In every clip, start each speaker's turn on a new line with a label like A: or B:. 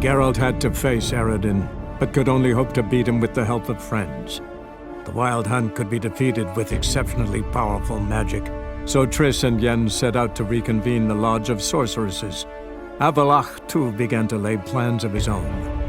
A: Geralt had to face Eredin, but could only hope to beat him with the help of friends. The Wild Hunt could be defeated with exceptionally powerful magic, so Triss and Yen set out to reconvene the Lodge of Sorceresses. Avalach, too, began to lay plans of his own.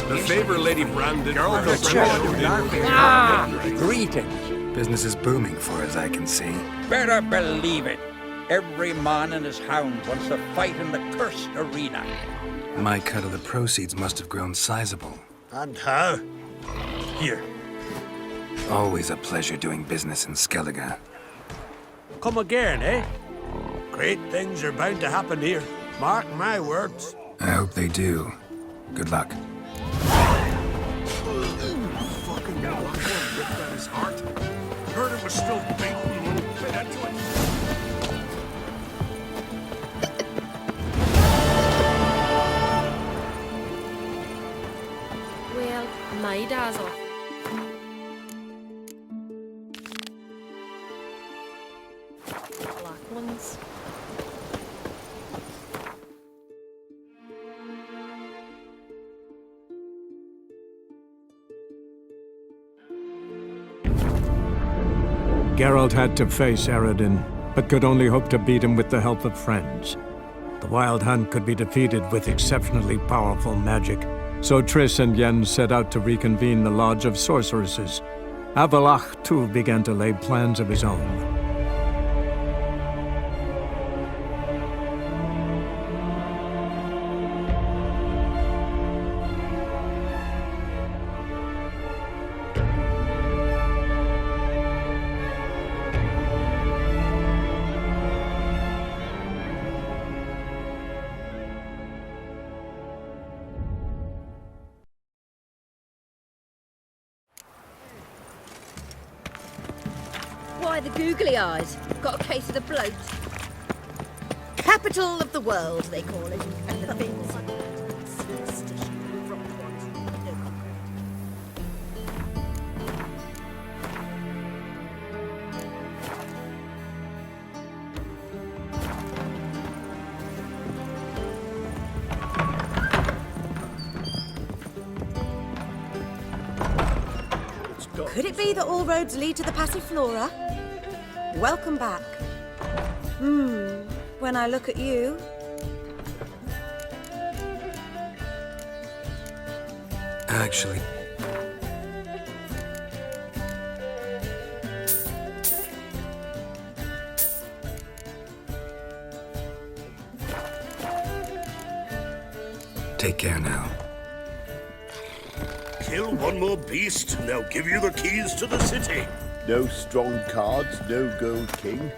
B: The favor Lady Brandon
C: Greetings.
D: Business is booming for as I can see.
C: Better believe it. Every man and his hound wants to fight in the cursed arena.
D: My cut of the proceeds must have grown sizable.
B: And how? Here.
D: Always a pleasure doing business in Skellige.
B: Come again, eh? Great things are bound to happen here. Mark my words.
D: I hope they do. Good luck.
B: Fucking hell, I ripped at his heart. Heard it was still beating when he bit into it.
E: Well, my dazzle. Black ones.
A: Geralt had to face Eredin, but could only hope to beat him with the help of friends. The Wild Hunt could be defeated with exceptionally powerful magic, so Triss and Yen set out to reconvene the Lodge of Sorceresses. Avalach, too, began to lay plans of his own.
F: Why the googly eyes? Got a case of the bloat. Capital of the world, they call it. And the things.
G: Could it be that all roads lead to the Passiflora? Welcome back. When I look at you...
D: Actually, take care now.
B: Kill one more beast, and they'll give you the keys to the city.
H: No strong cards, no gold king.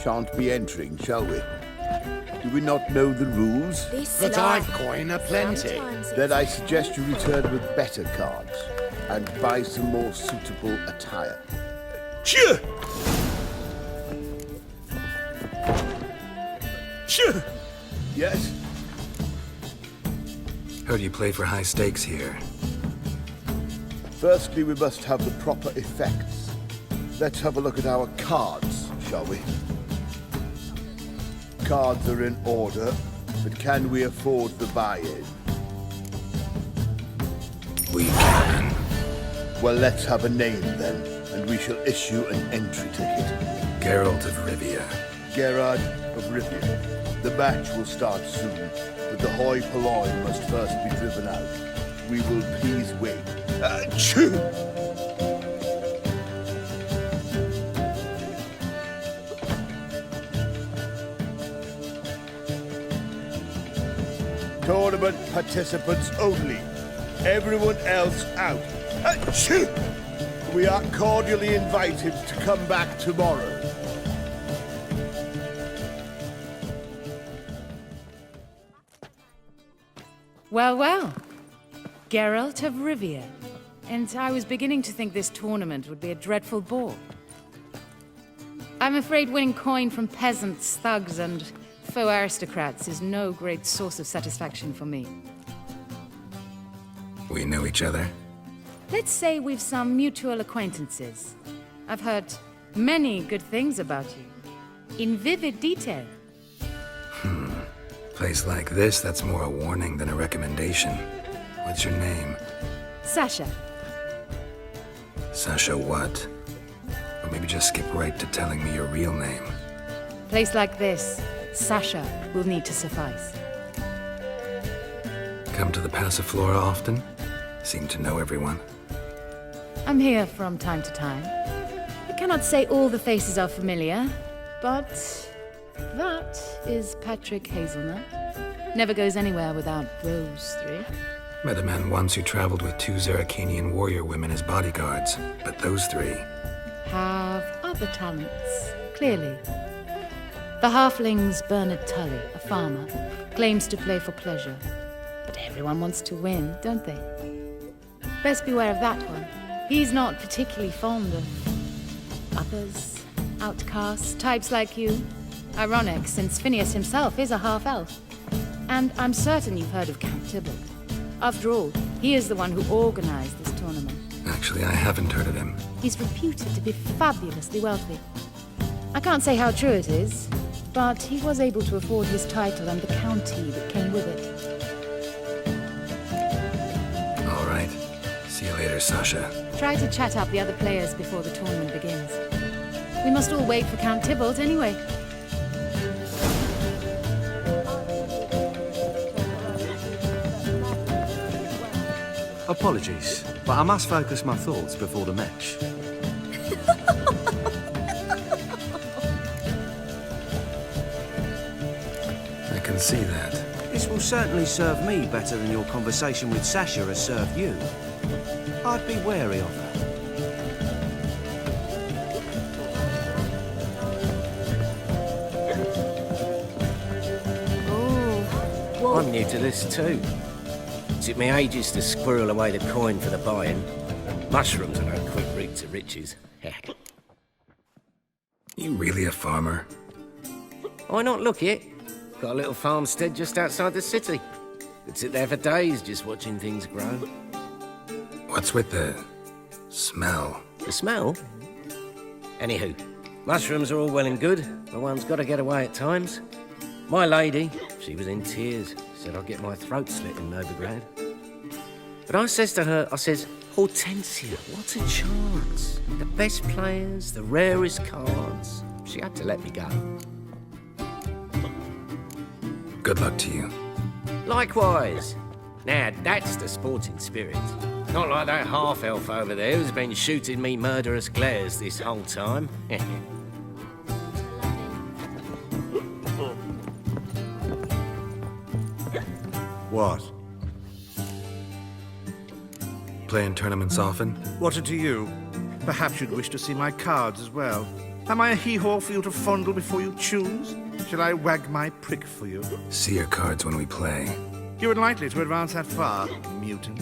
H: Shan't be entering, shall we? Do we not know the rules?
G: But I've
B: coin aplenty.
H: Then I suggest you return with better cards and buy some more suitable attire.
B: Cheer! Cheer!
H: Yes?
D: Heard you play for high stakes here.
H: Firstly, we must have the proper effects. Let's have a look at our cards, shall we? Cards are in order, but can we afford the buy-in?
D: We can.
H: Well, let's have a name then, and we shall issue an entry ticket.
D: Geralt of Rivia.
H: Geralt of Rivia. The match will start soon, but the hoi polloi must first be driven out. We will please wait. Achoo! Tournament participants only. Everyone else out. Achoo! We are cordially invited to come back tomorrow.
I: Well, well. Geralt of Rivia. And I was beginning to think this tournament would be a dreadful bore. I'm afraid winning coin from peasants, thugs, and faux aristocrats is no great source of satisfaction for me.
D: We know each other.
I: Let's say we've some mutual acquaintances. I've heard many good things about you. In vivid detail.
D: Place like this, that's more a warning than a recommendation. What's your name?
I: Sasha.
D: Sasha what? Or maybe just skip right to telling me your real name.
I: Place like this, Sasha will need to suffice.
D: Come to the Passiflora often? Seem to know everyone.
I: I'm here from time to time. I cannot say all the faces are familiar, but that is Patrick Hazelnut. Never goes anywhere without those three.
D: Met a man once who traveled with 2 Zeracanian warrior women as bodyguards, but those 3...
I: Have other talents, clearly. The halfling's Bernard Tully, a farmer, claims to play for pleasure. But everyone wants to win, don't they? Best beware of that one. He's not particularly fond of others, outcasts, types like you. Ironic, since Phineas himself is a half-elf. And I'm certain you've heard of Count Tybalt. After all, he is the one who organized this tournament.
D: Actually, I haven't heard of him.
I: He's reputed to be fabulously wealthy. I can't say how true it is, but he was able to afford his title and the county that came with it.
D: All right. See you later, Sasha.
I: Try to chat up the other players before the tournament begins. We must all wait for Count Tybalt anyway.
J: Apologies, but I must focus my thoughts before the match.
D: I can see that.
J: This will certainly serve me better than your conversation with Sasha has served you. I'd be wary of her.
K: I'm new to this too. Took me ages to squirrel away the coin for the buy-in. Mushrooms are no quick route to riches.
D: You really a farmer?
K: Why not look it? Got a little farmstead just outside the city. Could sit there for days just watching things grow.
D: What's with the smell?
K: The smell? Anywho, mushrooms are all well and good, but one's got to get away at times. My lady, she was in tears, said I'd get my throat slit in Novigrad. But I says to her, I says, Hortensia, what a chance. The best players, the rarest cards. She had to let me go.
D: Good luck to you.
K: Likewise. Now, that's the sporting spirit. Not like that half-elf over there who's been shooting me murderous glares this whole time.
L: What?
D: Playing tournaments often?
L: What to you? Perhaps you'd wish to see my cards as well. Am I a hee-haw for you to fondle before you choose? Shall I wag my prick for you?
D: See your cards when we play.
L: You unlikely to advance that far, mutant.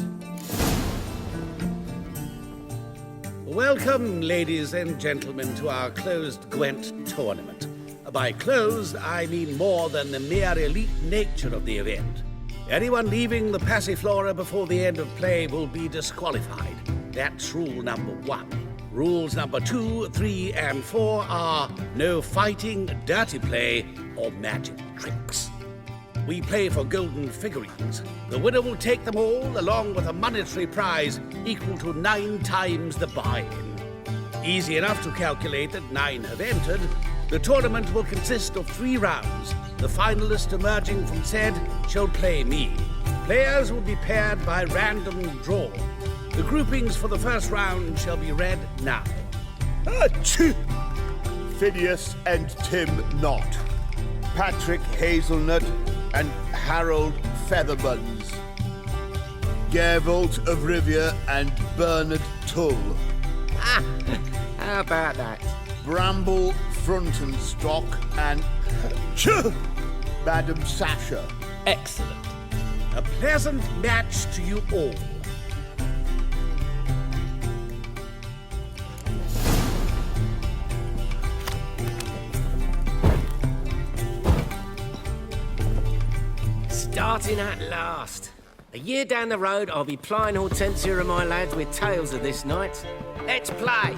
B: Welcome, ladies and gentlemen, to our closed Gwent tournament. By closed, I mean more than the mere elite nature of the event. Anyone leaving the Passiflora before the end of play will be disqualified. That's rule number 1. Rules number 2, 3, and 4 are no fighting, dirty play, or magic tricks. We play for golden figurines. The winner will take them all, along with a monetary prize equal to 9 times the buy-in. Easy enough to calculate that 9 have entered. The tournament will consist of 3 rounds. The finalist emerging from said shall play me. Players will be paired by random draw. The groupings for the first round shall be read now.
H: Achoo! Phineas and Tim Knott, Patrick Hazelnut and Harold Featherbuns, Geralt of Rivia and Bernard Tull.
K: How about that?
H: Bramble, front and stock, and... Madam Sasha.
B: Excellent. A pleasant match to you all.
K: Starting at last. A year down the road, I'll be plying Hortensia and my lads with tales of this night. Let's play!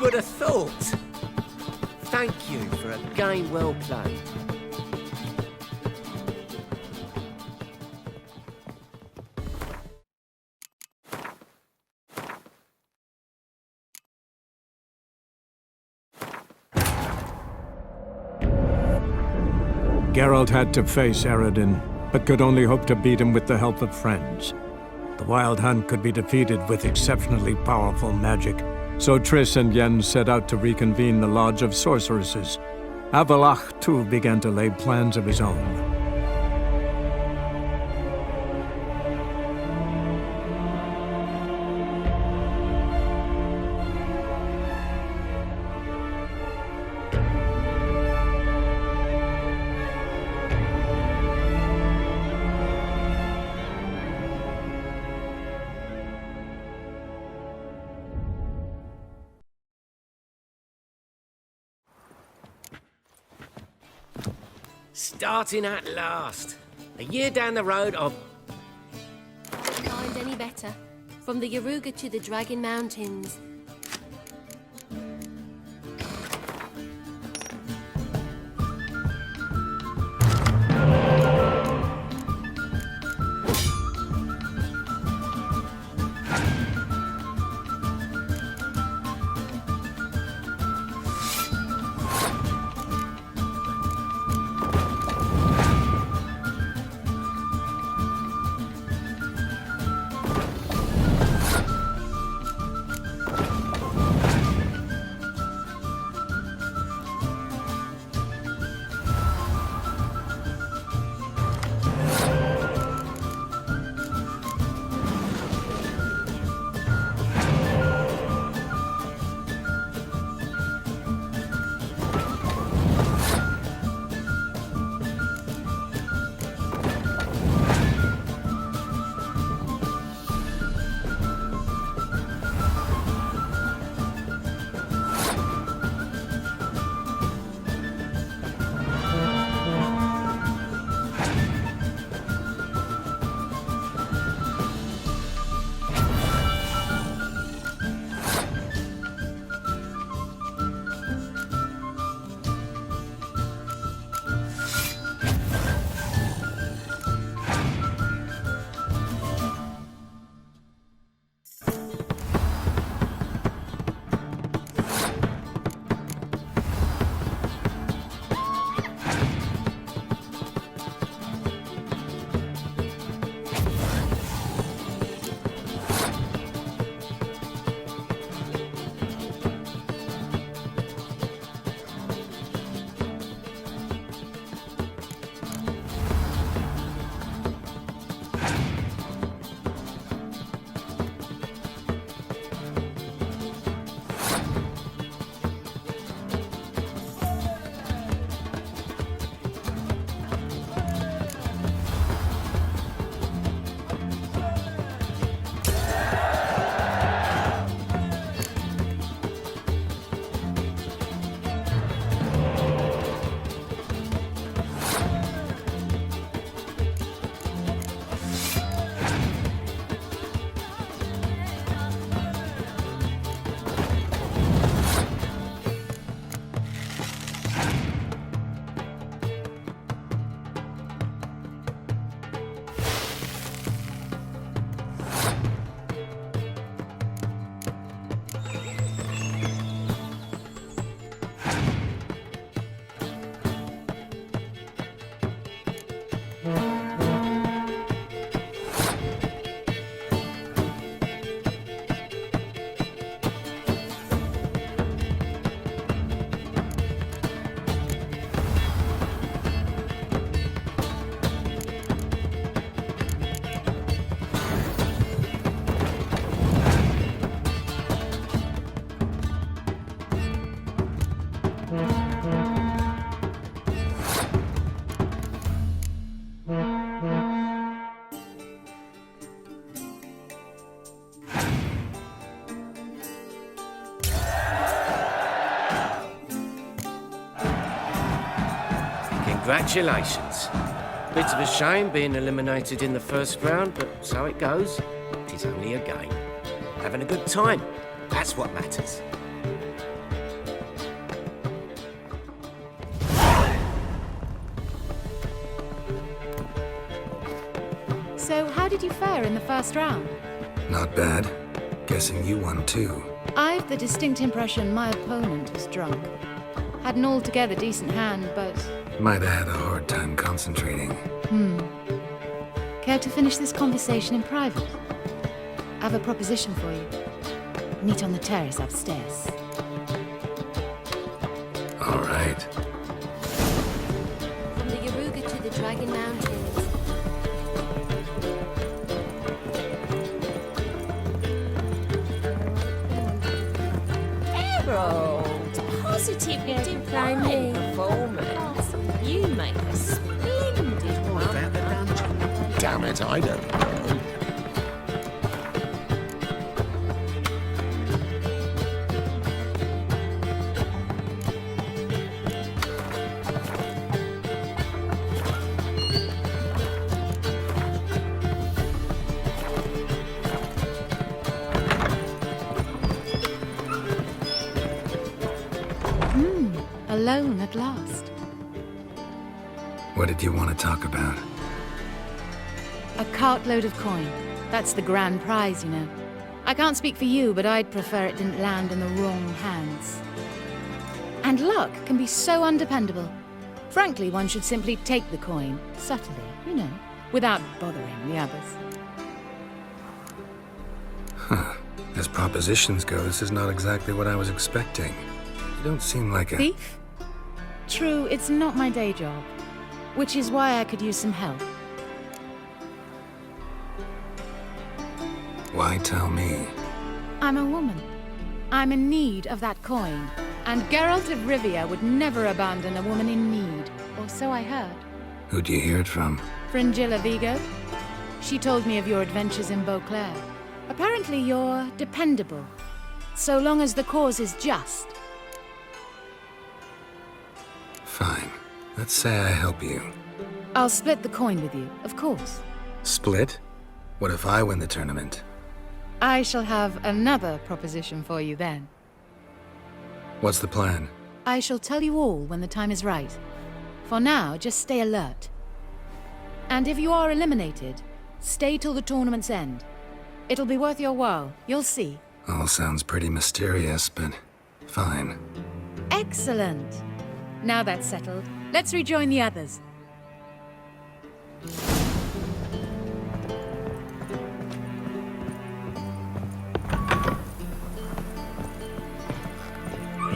K: would have thought? Thank you for a game well played.
A: Geralt had to face Eredin, but could only hope to beat him with the help of friends. The Wild Hunt could be defeated with exceptionally powerful magic, so Triss and Yen set out to reconvene the Lodge of Sorceresses. Avalach, too, began to lay plans of his own.
K: Starting at last. A year down the road, I've...
E: Find any better. From the Yaruga to the Dragon Mountains.
K: Congratulations. Bit of a shame being eliminated in the first round, but so it goes. It is only a game. Having a good time, that's what matters.
I: So, how did you fare in the first round?
D: Not bad. Guessing you won too.
I: I've the distinct impression my opponent was drunk. Had an altogether decent hand, but...
D: Might have had a hard time concentrating.
I: Care to finish this conversation in private? I have a proposition for you. Meet on the terrace upstairs.
D: All right.
E: From the Yaruga to the Dragon Mountains.
F: Geralt, positively divine performance. You make a splendid one.
H: About the dungeon. Damn it, I don't know.
I: Alone at last.
D: What did you want to talk about?
I: A cartload of coin. That's the grand prize, you know. I can't speak for you, but I'd prefer it didn't land in the wrong hands. And luck can be so undependable. Frankly, one should simply take the coin, subtly, you know, without bothering the others.
D: As propositions go, this is not exactly what I was expecting. You don't seem like a...
I: Thief? True, it's not my day job, which is why I could use some help.
D: Why tell me?
I: I'm a woman. I'm in need of that coin, and Geralt of Rivia would never abandon a woman in need, or so I heard.
D: Who'd you hear it from?
I: Fringilla Vigo? She told me of your adventures in Beauclair. Apparently you're dependable, so long as the cause is just.
D: Fine. Let's say I help you.
I: I'll split the coin with you, of course.
D: Split? What if I win the tournament?
I: I shall have another proposition for you then.
D: What's the plan?
I: I shall tell you all when the time is right. For now, just stay alert. And if you are eliminated, stay till the tournament's end. It'll be worth your while, you'll see.
D: All sounds pretty mysterious, but fine.
I: Excellent! Now that's settled, let's rejoin the others.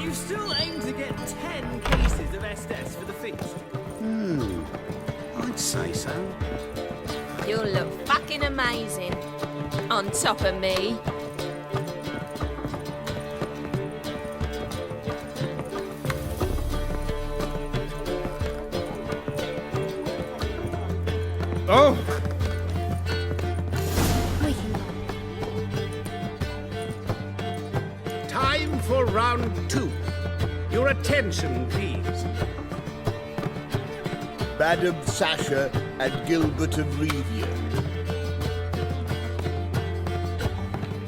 M: You still aim to get 10 cases of Estes for the feast?
B: I'd say so.
F: You'll look fucking amazing. On top of me.
B: Oh! Time for round 2. Your attention, please.
H: Madam Sasha and Gilbert of Rivia.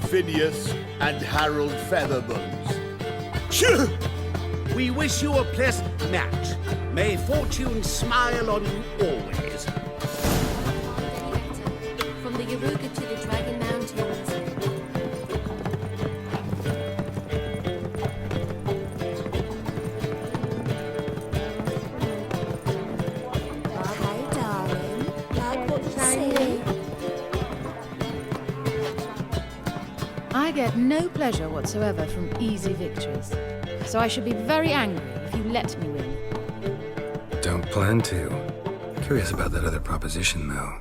H: Phineas and Harold Featherbones.
B: We wish you a pleasant match. May fortune smile on you always.
E: From the Yaruga to the Dragon Mountains.
G: Hi, darling. Like what you see?
I: I get no pleasure whatsoever from easy victories. So I should be very angry if you let me win.
D: Don't plan to. Curious about that other proposition, though.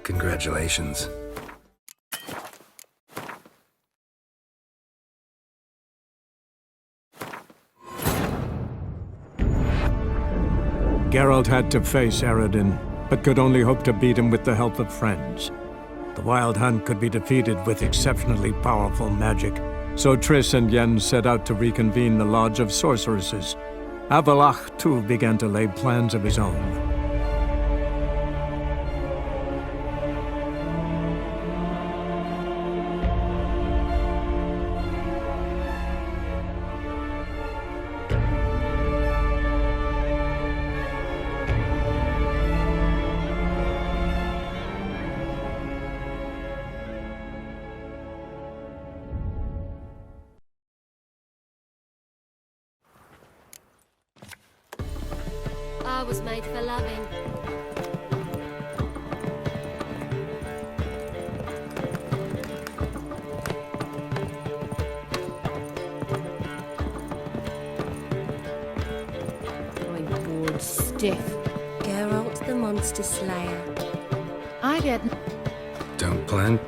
D: Congratulations.
A: Geralt had to face Eredin, but could only hope to beat him with the help of friends. The Wild Hunt could be defeated with exceptionally powerful magic, so Triss and Yen set out to reconvene the Lodge of Sorceresses. Avalach, too, began to lay plans of his own.
E: I was made for loving.
I: My board stiff.
E: Geralt the Monster Slayer.
I: I get...
D: Don't plan?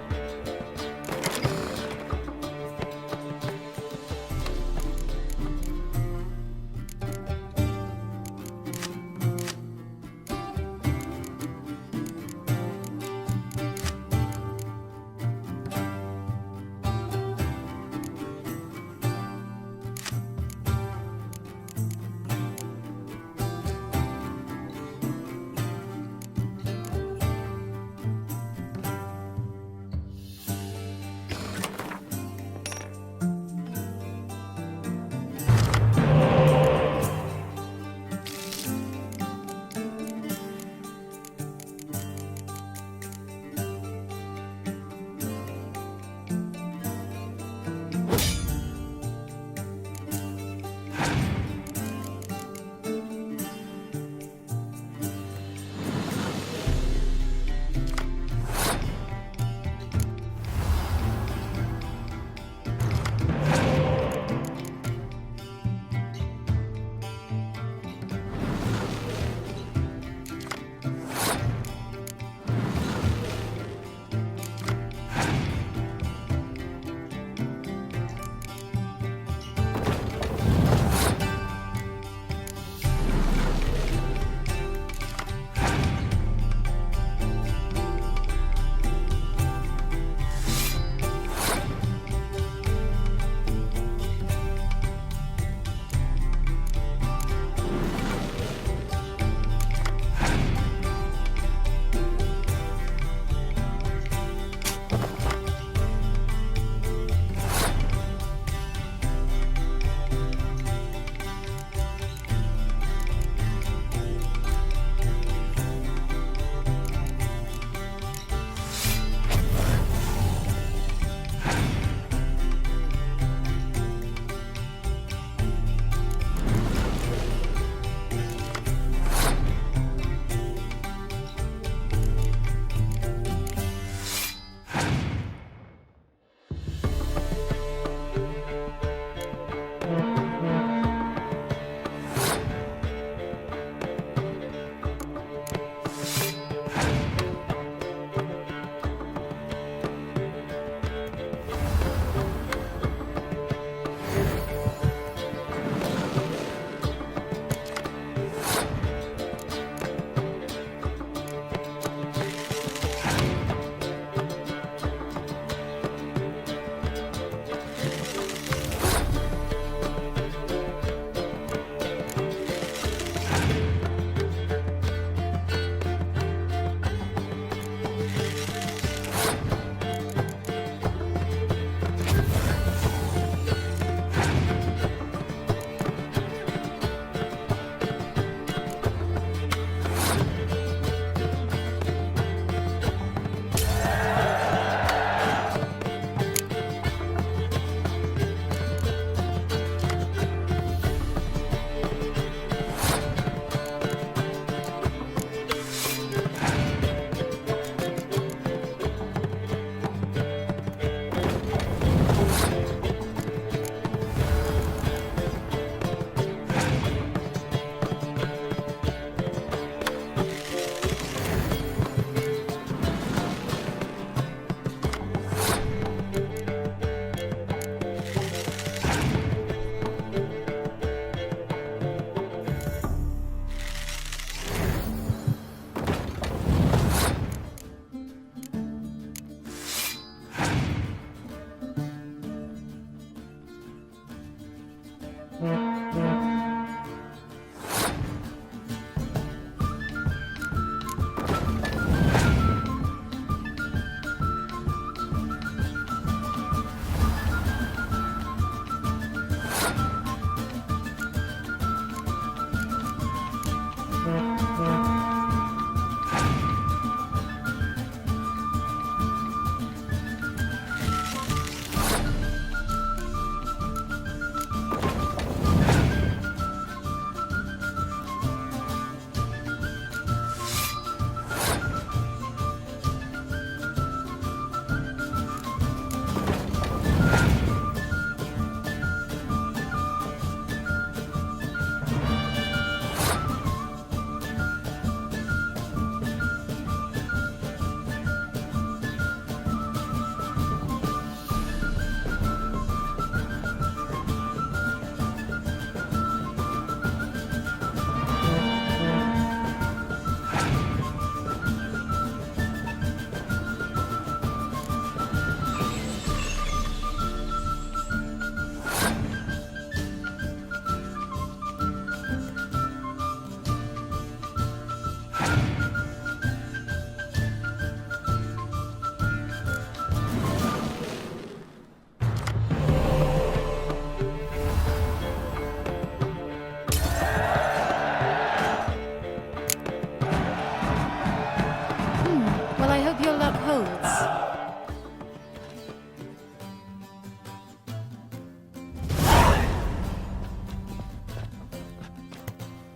I: Well, I hope your luck holds.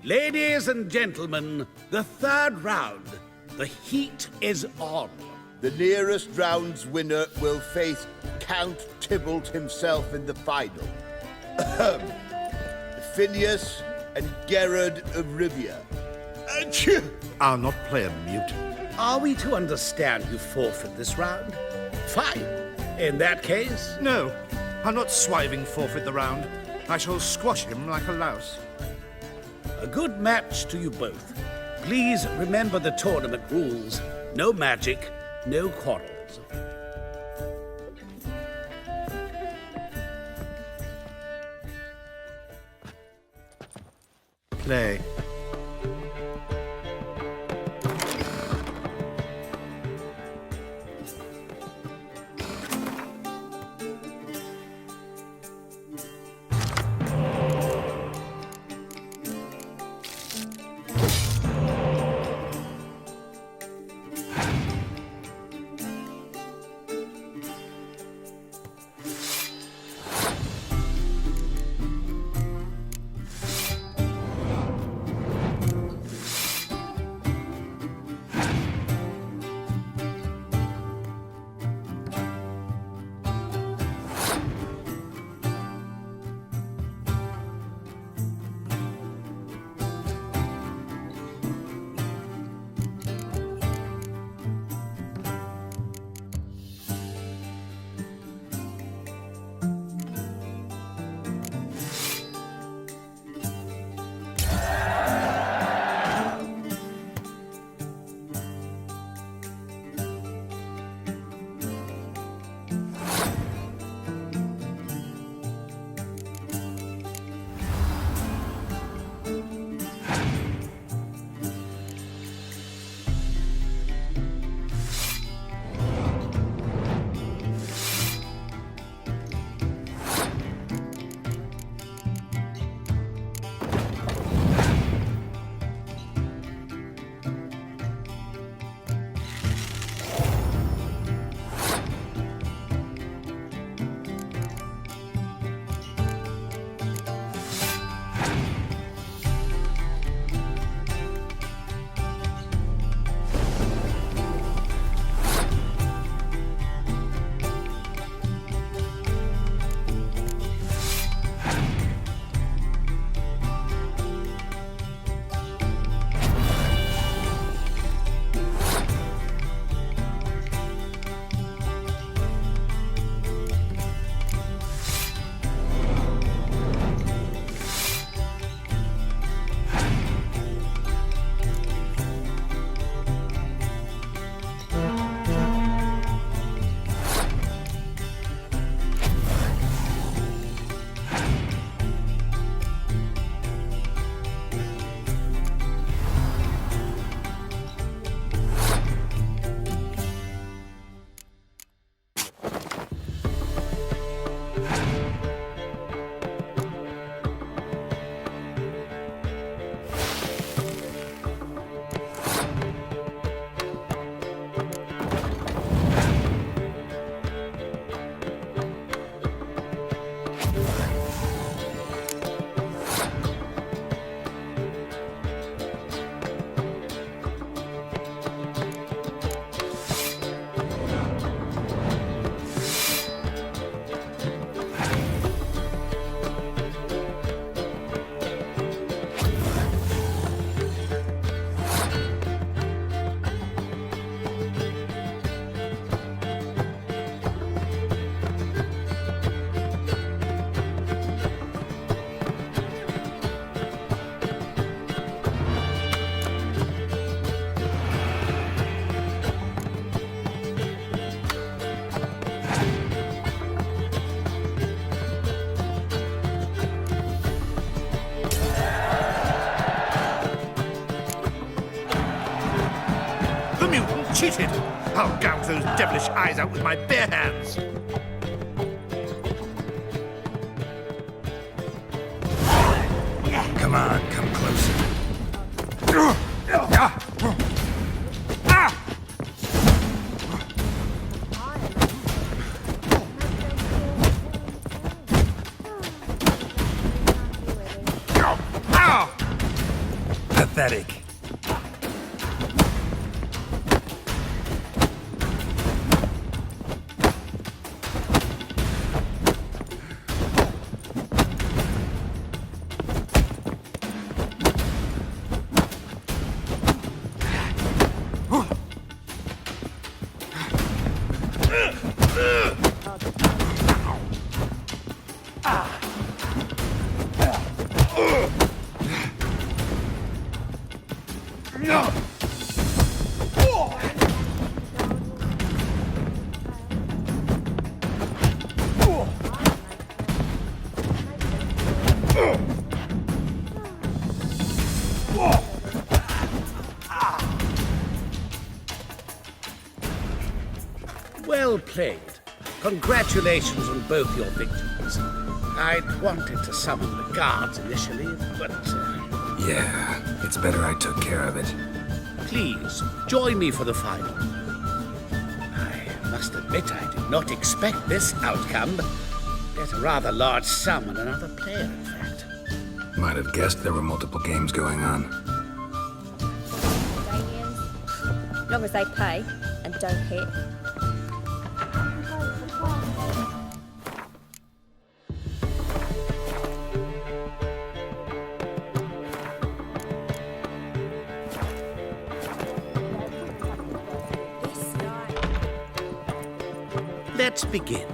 B: Ladies and gentlemen, the third round. The heat is on.
H: The nearest round's winner will face Count Tybalt himself in the final. Phineas and Geralt of Rivia. Achoo!
L: I'll not play a mute.
B: Are we to understand you forfeit this round? Fine. In that case...
L: No, I'll not swiving forfeit the round. I shall squash him like a louse.
B: A good match to you both. Please remember the tournament rules. No magic, no quarrels.
L: Play. mutant cheated! I'll gouge those devilish eyes out with my bare hands!
D: Come on, come closer. Pathetic.
B: Well played. Congratulations on both your victories. I'd wanted to summon the guards initially, but...
D: Yeah, it's better I took care of it.
B: Please, join me for the final. I must admit I did not expect this outcome. Get a rather large sum and another player, in fact.
D: Might have guessed there were multiple games going on.
F: As long as they pay and don't hit.
B: Let's begin.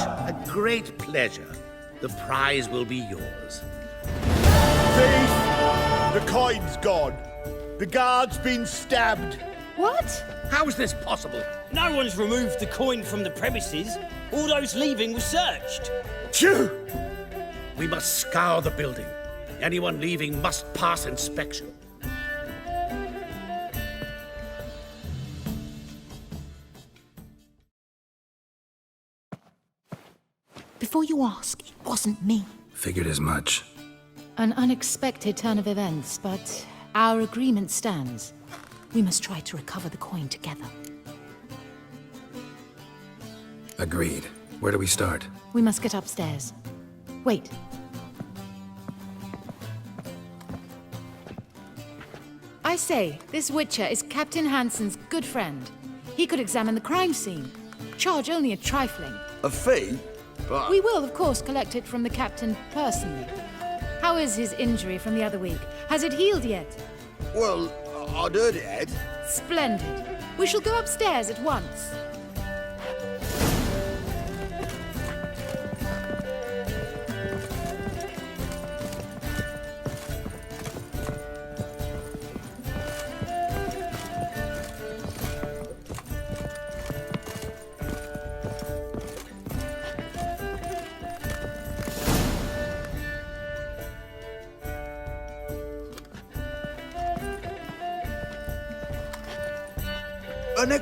B: A great pleasure. The prize will be yours.
H: Thief! The coin's gone. The guard's been stabbed.
I: What?
B: How is this possible?
M: No one's removed the coin from the premises. All those leaving were searched.
B: Phew! We must scour the building. Anyone leaving must pass inspection.
N: Before you ask, it wasn't me.
D: Figured as much.
I: An unexpected turn of events, but our agreement stands.
N: We must try to recover the coin together.
D: Agreed. Where do we start?
I: We must get upstairs. Wait. I say, this Witcher is Captain Hansen's good friend. He could examine the crime scene. Charge only a trifling.
H: A fee? But...
I: We will, of course, collect it from the captain personally. How is his injury from the other week? Has it healed yet?
H: Well, I'd heard it had.
I: Splendid. We shall go upstairs at once.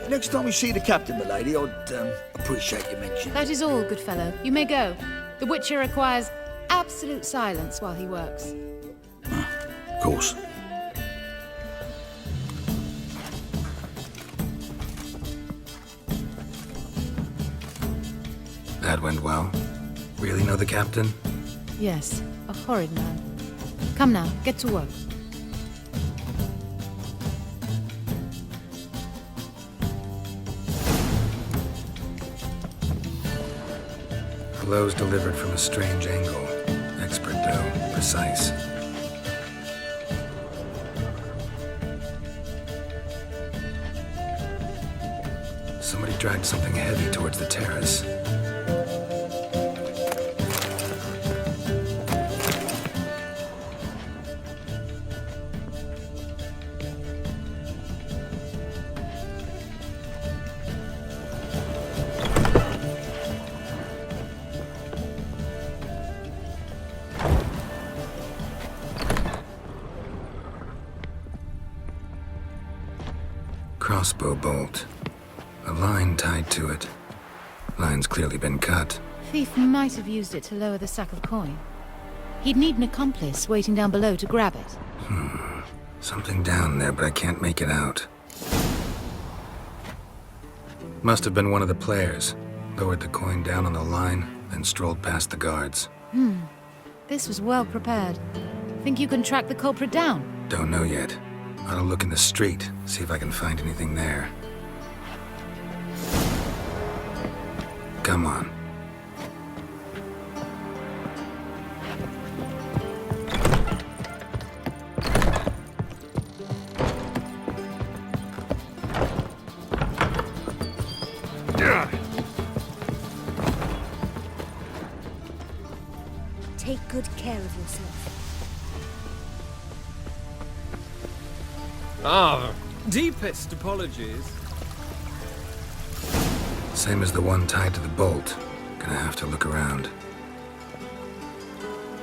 H: Next time we see the captain, milady, I'd appreciate your mention.
I: That is all, good fellow. You may go. The Witcher requires absolute silence while he works.
H: Of course.
D: That went well. Really know the captain?
I: Yes, a horrid man. Come now, get to work.
D: Blows delivered from a strange angle. Expert though, precise. Somebody dragged something heavy towards the terrace. Crossbow bolt. A line tied to it. Line's clearly been cut.
I: Thief might have used it to lower the sack of coin. He'd need an accomplice waiting down below to grab it.
D: Something down there, but I can't make it out. Must have been one of the players. Lowered the coin down on the line, then strolled past the guards.
I: This was well prepared. Think you can track the culprit down?
D: Don't know yet. Ought to look in the street, see if I can find anything there. Come on.
G: Take good care of yourself.
M: Deepest apologies.
D: Same as the one tied to the bolt. Gonna have to look around.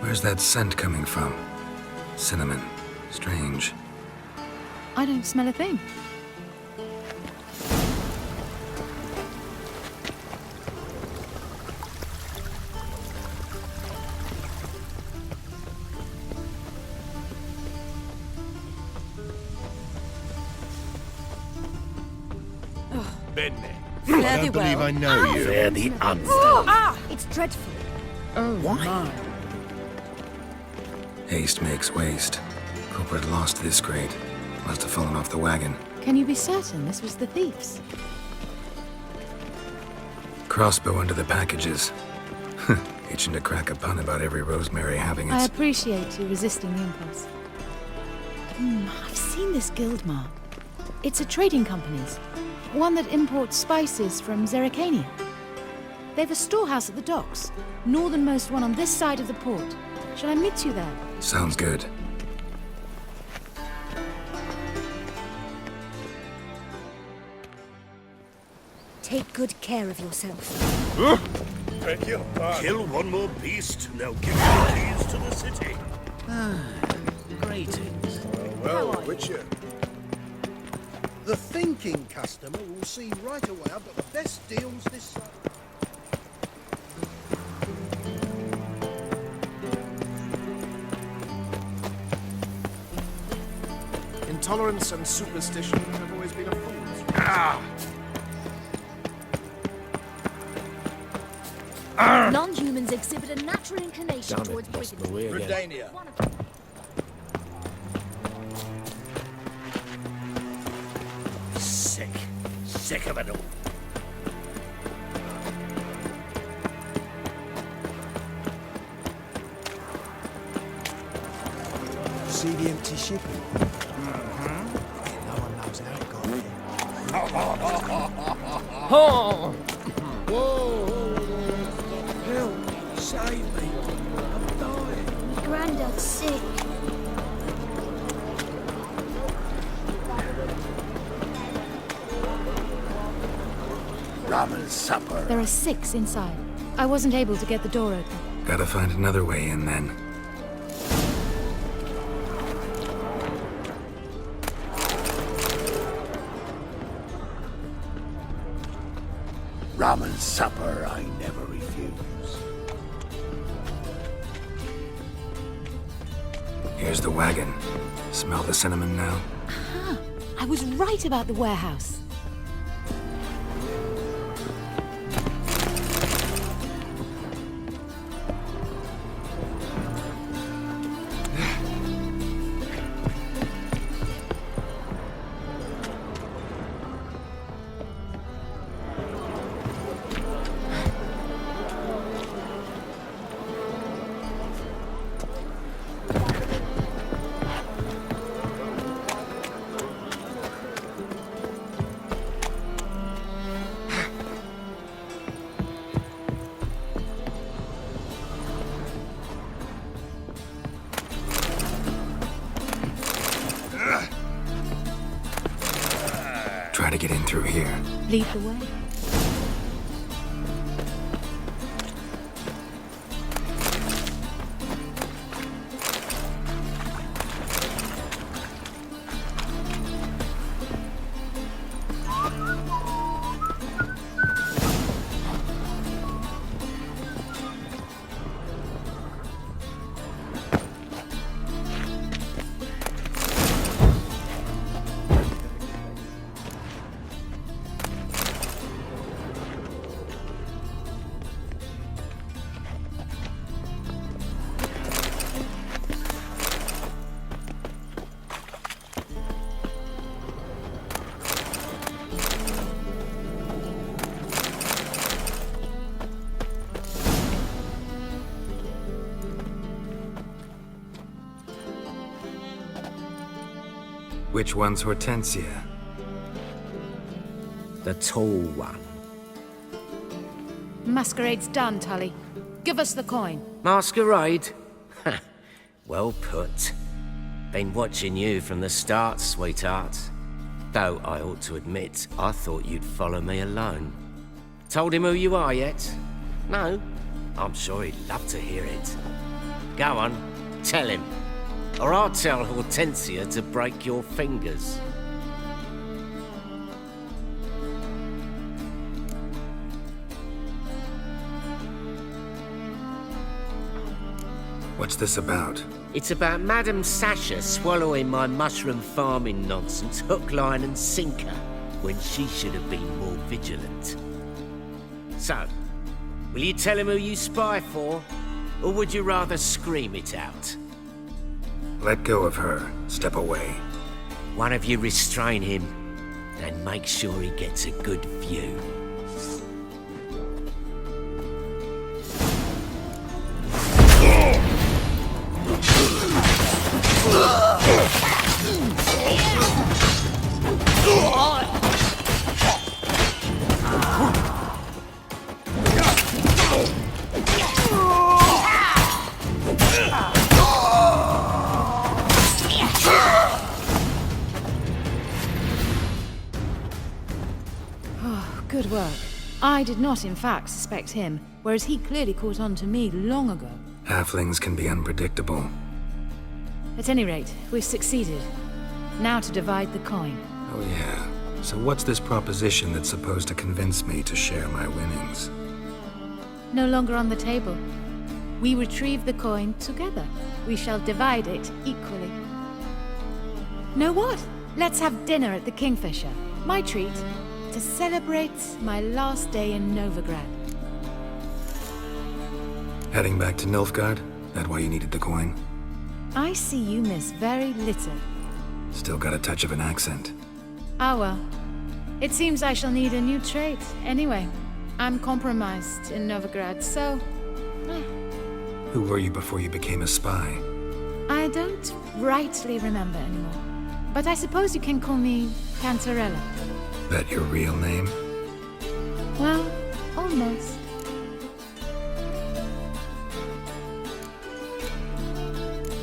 D: Where's that scent coming from? Cinnamon. Strange.
I: I don't smell a thing.
H: I don't believe I know you.
B: They're the undead.
G: It's dreadful.
B: Why?
D: Haste makes waste. Culprit lost this crate. Must have fallen off the wagon.
I: Can you be certain this was the thief's?
D: Crossbow under the packages. Itching to crack a pun about every rosemary having
I: I
D: its...
I: appreciate you resisting the impulse. I've seen this guild mark. It's a trading company's. One that imports spices from Zerrikania. They've a storehouse at the docks. Northernmost one on this side of the port. Shall I meet you there?
D: Sounds good.
G: Take good care of yourself.
H: Beg your pardon. Kill one more beast, and they'll give you the keys to the city.
J: Greetings.
H: Well, Witcher.
O: The thinking customer will see right away I've got the best deals this side.
J: Intolerance and superstition have always been a fool's.
N: Non-humans exhibit a natural inclination
K: Damn it,
N: towards
K: lost my
N: brigandage.
K: way again.
H: Redania. Sick of it all.
O: See the empty shipping? No one knows how it got here.
K: Oh!
H: Help! Save me! I'm dying.
E: My granddad's sick.
H: Ramen supper.
I: There are 6 inside. I wasn't able to get the door open.
D: Gotta find another way in then.
H: Ramen supper I never refuse.
D: Here's the wagon. Smell the cinnamon now?
I: Aha! I was right about the warehouse.
D: Try to get in through here.
I: Lead the way.
D: Which one's Hortensia?
K: The tall one.
I: Masquerade's done, Tully. Give us the coin.
K: Masquerade? Ha, well put. Been watching you from the start, sweetheart. Though I ought to admit, I thought you'd follow me alone. Told him who you are yet? No? I'm sure he'd love to hear it. Go on, tell him. Or I'll tell Hortensia to break your fingers.
D: What's this about?
K: It's about Madame Sasha swallowing my mushroom farming nonsense hook, line and sinker when she should have been more vigilant. So, will you tell him who you spy for? Or would you rather scream it out?
D: Let go of her. Step away.
K: One of you restrain him, and make sure he gets a good view.
I: I did not, in fact, suspect him, whereas he clearly caught on to me long ago.
D: Halflings can be unpredictable.
I: At any rate, we've succeeded. Now to divide the coin.
D: Oh yeah. So what's this proposition that's supposed to convince me to share my winnings?
I: No longer on the table. We retrieve the coin together. We shall divide it equally. Know what? Let's have dinner at the Kingfisher. My treat. To celebrate my last day in Novigrad.
D: Heading back to Nilfgaard? That why you needed the coin?
I: I see you miss very little.
D: Still got a touch of an accent.
I: Ah well. It seems I shall need a new trait. Anyway, I'm compromised in Novigrad, so...
D: Who were you before you became a spy?
I: I don't rightly remember anymore. But I suppose you can call me Cantarella.
D: That your real name?
I: Well, almost.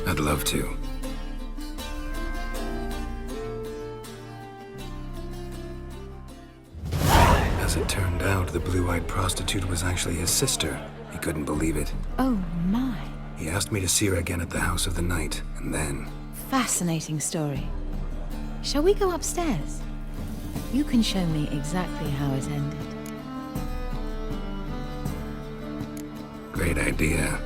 D: I'd love to. As it turned out, the blue-eyed prostitute was actually his sister. He couldn't believe it.
I: Oh my.
D: He asked me to see her again at the House of the Night, and then...
I: Fascinating story. Shall we go upstairs? You can show me exactly how it ended.
D: Great idea.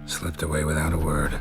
D: Slipped away without a word.